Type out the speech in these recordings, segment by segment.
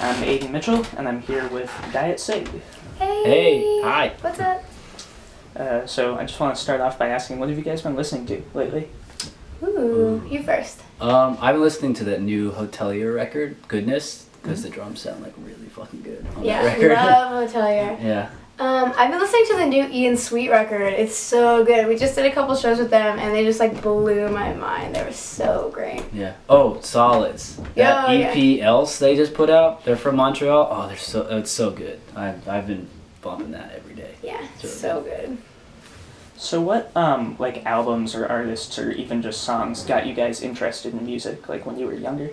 I'm Aiden Mitchell, and I'm here with Diet Cig. Hey! Hi! What's up? So I just want to start off by asking, what have you guys been listening to lately? Ooh, you first. I've been listening to that new Hotelier record, Goodness, because the drums sound like really fucking good on that record. Love Hotelier. Yeah. I've been listening to the new Ian Sweet record. It's so good. We just did a couple shows with them, and they just like blew my mind. They were so great. Yeah. Oh, Solids. That Oh, EP Else they just put out. They're from Montreal. Oh, it's so good. I've been bumping that every day. Yeah, really so good. So what, like, albums or artists or even just songs got you guys interested in music, like, when you were younger?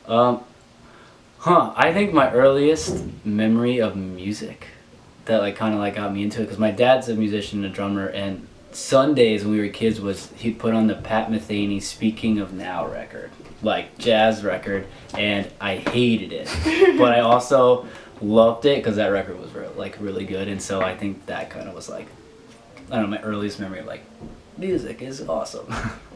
I think my earliest memory of music that like kind of like got me into it, because my dad's a musician and a drummer, and Sundays when we were kids he'd put on the Pat Metheny Speaking of Now record, like jazz record, and I hated it, but I also loved it because that record was really good, and so I think that kind of was like, I don't know, my earliest memory of like, music is awesome.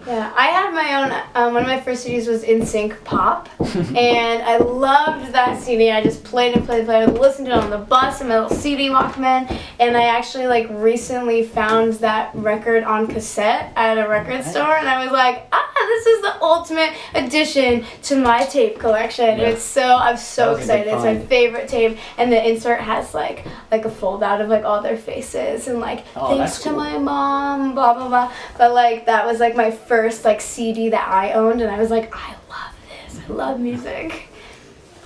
Yeah, I had my own, one of my first CDs was In Sync Pop, and I loved that CD. I just played and played. I listened to it on the bus in my little CD Walkman, and I actually like recently found that record on cassette at a record store, and I was like, this is the ultimate addition to my tape collection. Yeah. I'm so excited. It's my favorite tape, and the insert has like a fold out of like all their faces, and like, thanks to my mom, blah blah blah. But like that was like my first like CD that I owned, and I was like, I love this. I love music.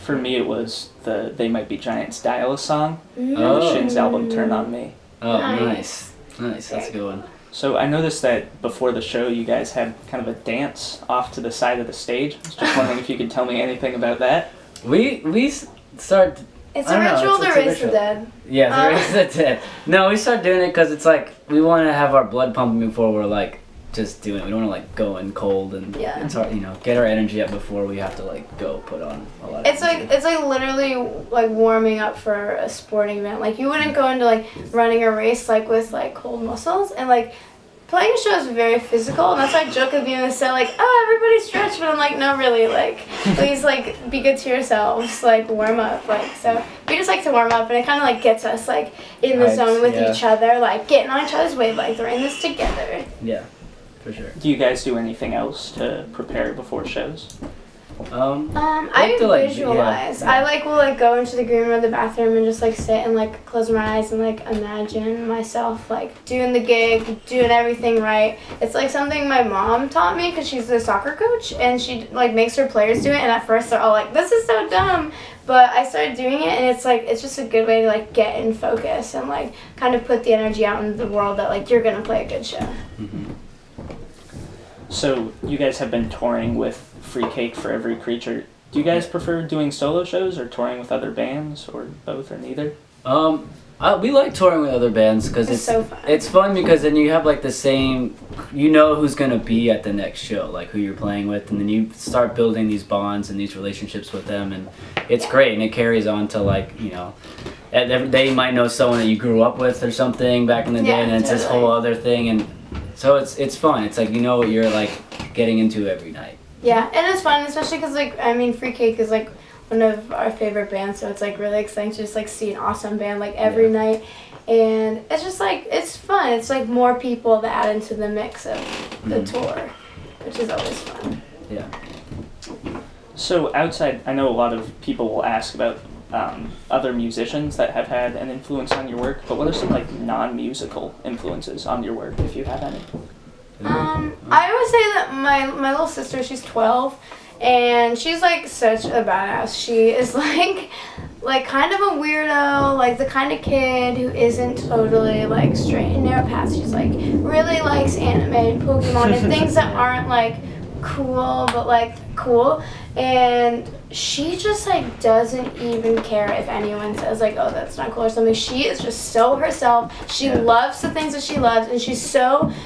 For me, it was the They Might Be Giants Dial-A song, Oh. the Shins album, Turn On Me. Oh, Nice. nice. That's a good one. So I noticed that before the show, you guys had kind of a dance off to the side of the stage. I was just wondering if you could tell me anything about that. We start. It's I a don't know, ritual it's to a raise the ritual. dead. Yeah, there is the dead. No, we start doing it because it's like we want to have our blood pumping before we're like just doing it. We don't want to like go in cold, and Yeah. it's hard, get our energy up before we have to like go put on a lot of It's energy. like literally like warming up for a sporting event. Like you wouldn't go into like running a race like with like cold muscles, and like playing a show is very physical, and that's why I joke with you and say like, oh, everybody stretch, but I'm like, no, really, like, please like be good to yourselves, like warm up, like, so we just like to warm up, and it kind of like gets us like in the Hyped, zone with yeah. each other, like getting on each other's wavelength, we're in this together. Yeah, for sure. Do you guys do anything else to prepare before shows? I like to, like, visualize. yeah. I like will like go into the green room or the bathroom and just like sit and like close my eyes and like imagine myself like doing the gig, doing everything right. It's like something my mom taught me because she's a soccer coach, and she like makes her players do it, and at first they're all like, this is so dumb, but I started doing it, and it's like it's just a good way to like get in focus and like kind of put the energy out in the world that like you're gonna play a good show. Mm-hmm. So you guys have been touring with Free Cake for Every Creature. Do you guys prefer doing solo shows or touring with other bands, or both, or neither? We like touring with other bands because It's so fun. It's fun because then you have like the same, who's gonna be at the next show, like who you're playing with, and then you start building these bonds and these relationships with them, and it's great, and it carries on to like they might know someone that you grew up with or something back in the day, Yeah, and it's this totally. whole other thing, and so it's fun. It's like what you're like getting into every night. Yeah, and it's fun, especially because, like, I mean, Free Cake is, like, one of our favorite bands, so it's, like, really exciting to just, like, see an awesome band, like, every night. And it's just, like, it's fun. It's, like, more people that add into the mix of the tour, which is always fun. Yeah. So outside, I know a lot of people will ask about other musicians that have had an influence on your work, but what are some, like, non-musical influences on your work, if you have any? I would say that my little sister, she's 12, and she's like such a badass. She is like kind of a weirdo, like the kind of kid who isn't totally like straight and narrow path. She's like really likes anime and Pokemon and things that aren't like cool, but like cool. And she just like doesn't even care if anyone says like, oh, that's not cool or something. She is just so herself. She loves the things that she loves, and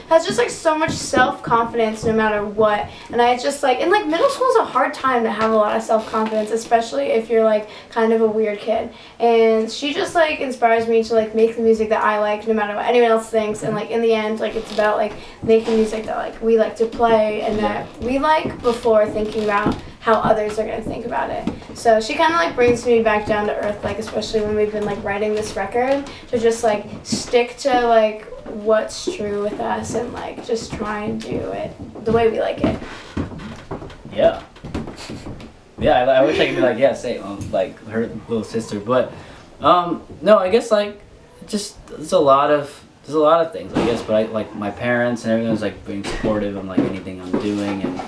has just like so much self-confidence no matter what. And I just like, and like middle school is a hard time to have a lot of self-confidence, especially if you're like kind of a weird kid. And she just like inspires me to like make the music that I like no matter what anyone else thinks. And like in the end, like it's about like making music that like we like to play and that we like before thinking about how others are gonna think about it. So she kind of like brings me back down to earth, like especially when we've been like writing this record, to just like stick to like what's true with us and like just try and do it the way we like it. Yeah. Yeah, I wish I could be like, yeah, same, like her little sister. But, no, I guess like, just there's a lot of things, I guess. But I like my parents and everyone was like being supportive of like anything I'm doing, and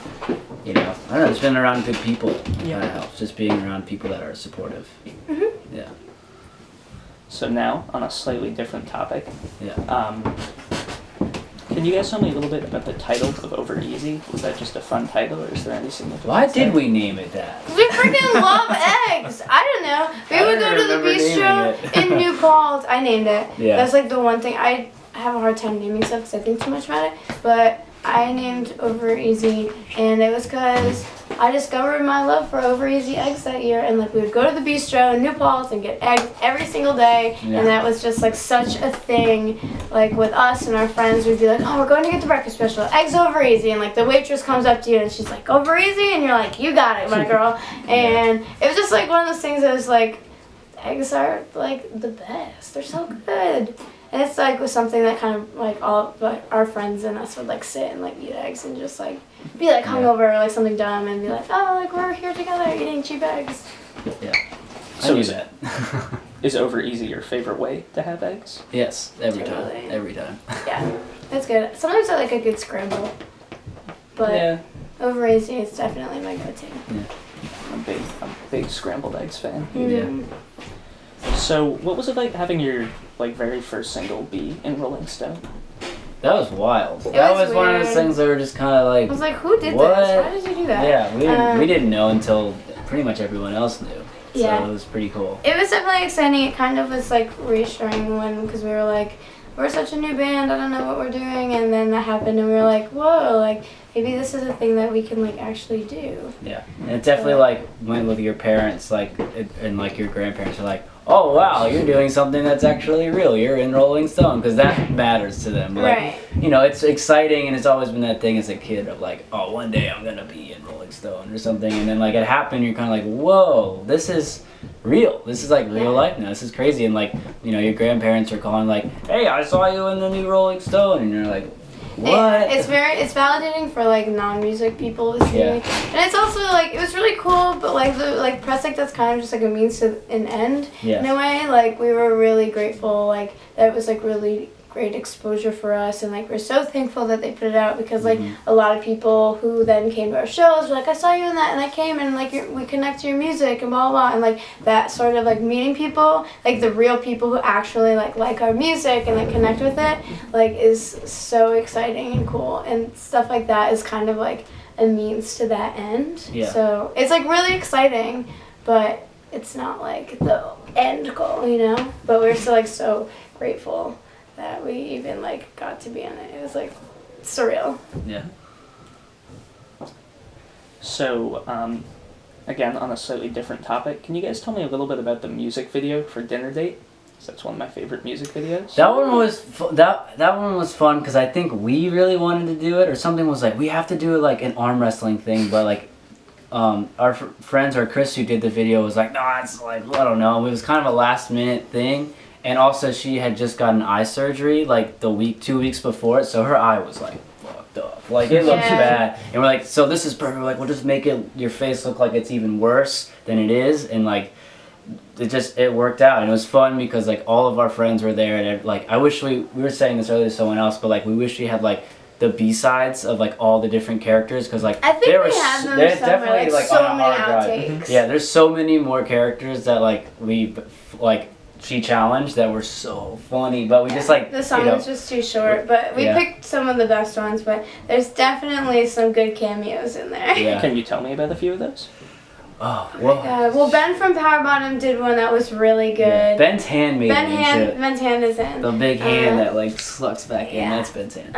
you know, I don't know, just being around good people kind of helps. Just being around people that are supportive. Mm-hmm. Yeah. So now, on a slightly different topic, Yeah. can you guys tell me a little bit about the title of Over Easy? Was that just a fun title, or is there any significance? Why did we name it that? We freaking love eggs. I don't know. We would go to the bistro in New Paltz. I named it. Yeah. That's like the one thing I have a hard time naming stuff because I think too much about it. But I named Over Easy, and it was because I discovered my love for Over Easy eggs that year, and like we would go to the bistro in New Paltz and get eggs every single day, Yeah. and that was just like such a thing. Like with us and our friends, we'd be like, oh, we're going to get the breakfast special, eggs Over Easy, and like the waitress comes up to you and she's like, Over Easy, and you're like, you got it, my girl. And it was just like one of those things that was like, eggs are like the best. They're so good. And it's like was something that kind of like all like our friends and us would like sit and like eat eggs and just like be like hungover or like something dumb and be like, oh, like we're here together eating cheap eggs. Yeah. So I knew is that. Is Over Easy your favorite way to have eggs? Yes, every time. Totally. Every time. Yeah, it's good. Sometimes I like a good scramble, but Yeah, Over Easy is definitely my go-to. I'm a big scrambled eggs fan. Mm. So, what was it like having your like very first single be in Rolling Stone? That was wild. It That was was one of those weird. things that were just kind of like. I was like, who did What? this? Why did you do that? Yeah, we didn't know until pretty much everyone else knew. So Yeah. it was pretty cool. It was definitely exciting. It kind of was like reassuring because we were like, we're such a new band, I don't know what we're doing, and then that happened and we were like, whoa, like maybe this is a thing that we can like actually do. Yeah, and it definitely like went with your parents, like and like your grandparents are like, oh wow, you're doing something that's actually real. You're in Rolling Stone, because that matters to them. Like, Right. you know, it's exciting, and it's always been that thing as a kid of like, oh, one day I'm gonna be in Rolling Stone or something, and then like it happened, you're kind of like, whoa, this is real. This is like real life now. This is crazy, and like, you know, your grandparents are calling like, hey, I saw you in the new Rolling Stone, and you're like, what? It's validating for like non-music people to see. Yeah. And it's also like it was really cool, but like the like press like that's kind of just like a means to an end Yes. in a way. Like we were really grateful like that it was like really great exposure for us, and like we're so thankful that they put it out because like a lot of people who then came to our shows were like, I saw you in that and I came and like we connect to your music and blah blah, and like that sort of like meeting people, like the real people who actually like our music and like connect with it, like is so exciting and cool, and stuff like that is kind of like a means to that end. Yeah. So it's like really exciting, but it's not like the end goal, you know. But we're still like so grateful that we even like got to be in it. It was like surreal. Yeah. So, again, on a slightly different topic, can you guys tell me a little bit about the music video for Dinner Date? 'Cause that's one of my favorite music videos. That one was that one was fun because I think we really wanted to do it, or something was like we have to do it like an arm wrestling thing, but like our friends or Chris who did the video was like, no, it's like I don't know. It was kind of a last minute thing, and also she had just gotten eye surgery like 2 weeks before it, so her eye was like fucked up, like it looked bad, and we're like, so this is perfect. We're like, we'll just make your face look like it's even worse than it is, and like. It worked out, and it was fun because like all of our friends were there, and like I wish we were saying this earlier to someone else, but like we wish we had like the B-sides of like all the different characters, because like I think there we was have them there's somewhere, definitely like, like so on a many hard drive. outtakes. Yeah, there's so many more characters that like we like she challenged that were so funny, but we just like the song you know, was just too short, but we Yeah. picked some of the best ones, but there's definitely some good cameos in there. Yeah. Can you tell me about a few of those? Oh well. Well, Ben from Power Bottom did one that was really good. Yeah. Ben's hand made it and shit. Ben's hand is in. The big hand Uh, that like sucks back in. yeah. That's Ben's hand.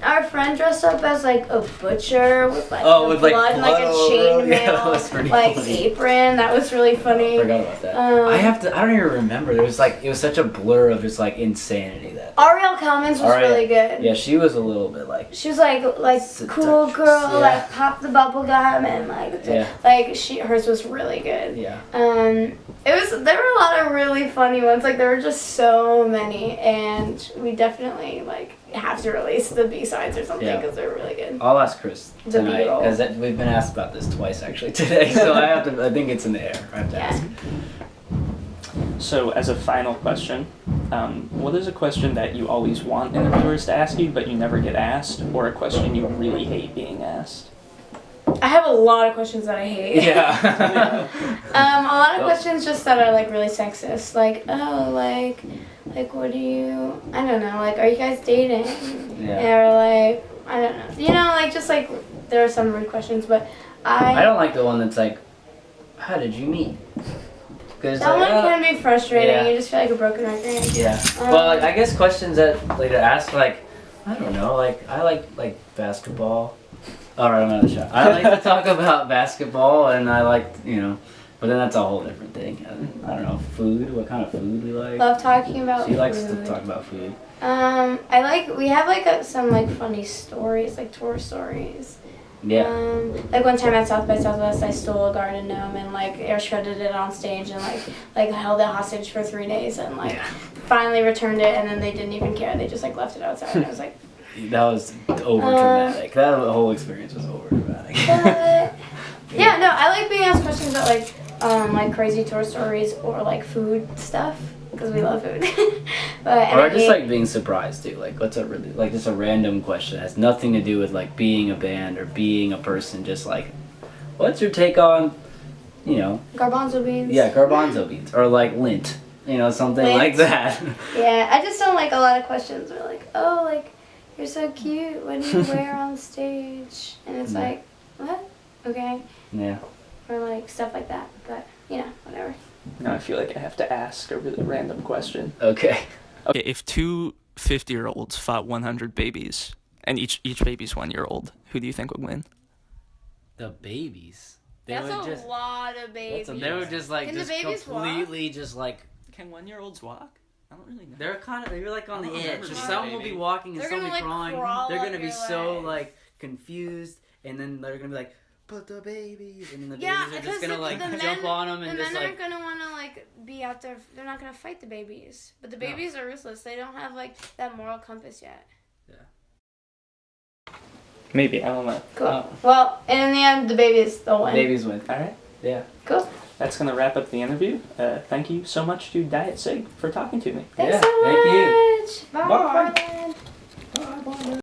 Our friend dressed up as like a butcher with like Oh, the with, like, blood and like blood a all over him. Yeah, that was chainmail pretty like funny. apron. That was really funny. I forgot about that. Um, I don't even remember. There was like it was such a blur of just like insanity that Ariel Kalman's was Ariel- really good. Yeah, she was a little bit like. She was like cool Seductress, girl, yeah. like pop the bubble gum and Yeah. hers was really good. Yeah. There were a lot of really funny ones. Like there were just so many, and we definitely like have to release the B-sides or something Yeah. because they're really good. I'll ask Chris The tonight B-roll. because we've been asked about this twice actually today, so I have to. I think it's in the air. I have to Yeah. ask. So, as a final question, what is a question that you always want interviewers to ask you, but you never get asked, or a question you really hate being asked? I have a lot of questions that I hate. Yeah. A lot of Oh. questions just that are like really sexist. Like, oh, like what do you? I don't know. Like, are you guys dating? Yeah. Or like, I don't know. You know, like just like there are some rude questions, but I don't like the one that's like, how did you meet? Because that one can be frustrating. Yeah. You just feel like a broken record. Yeah. Well, like, I guess questions that like to ask like, I don't know. Like I like basketball. All right, I'm out of the shot. I like to talk about basketball, and I like but then that's a whole different thing. I don't know, food. What kind of food we like? Love talking about She likes food. to talk about food. We have like some like funny stories, like tour stories. Yeah. Like one time at South by Southwest, I stole a garden gnome and like air shredded it on stage and like held it hostage for 3 days and like finally returned it, and then they didn't even care. They just like left it outside. And I was like, That was over dramatic. That whole experience was over dramatic. yeah, no, I like being asked questions about like crazy tour stories or like food stuff because we love food. Or just like being surprised too. Like what's a really like just a random question that has nothing to do with like being a band or being a person. Just like, what's your take on, garbanzo beans. Yeah, garbanzo beans or like lint. Something Lint. like that. Yeah, I just don't like a lot of questions. We're like, oh, like you're so cute. What do you wear on stage? And it's like, what? Okay. Yeah. Or like stuff like that. But whatever. Now I feel like I have to ask a really random question. Okay. Okay, if two 50-year-olds fought 100 babies, and each baby's 1 year old, who do you think would win? The babies. That's a lot of babies. They were just like Can the just babies completely just like. Can 1-year-olds walk? I don't really know. They're kind of you're like on the I don't edge. remember Some being a will be baby. walking and They're some will gonna, be like, crawling. crawl They're up gonna be your so leg. like confused, and then they're gonna be like, "Put the babies," and then the Yeah, babies are because just gonna like jump on them and the just men like. aren't gonna want to like be out there. They're not gonna fight the babies, but the babies are ruthless. They don't have like that moral compass yet. Maybe, I don't know. Cool. Well, and in the end, the babies they'll win. Babies win. Alright, Yeah. Cool. that's going to wrap up the interview. Thank you so much to Diet Cig for talking to me. Thanks Yeah, so thank you. much. Bye. Bye.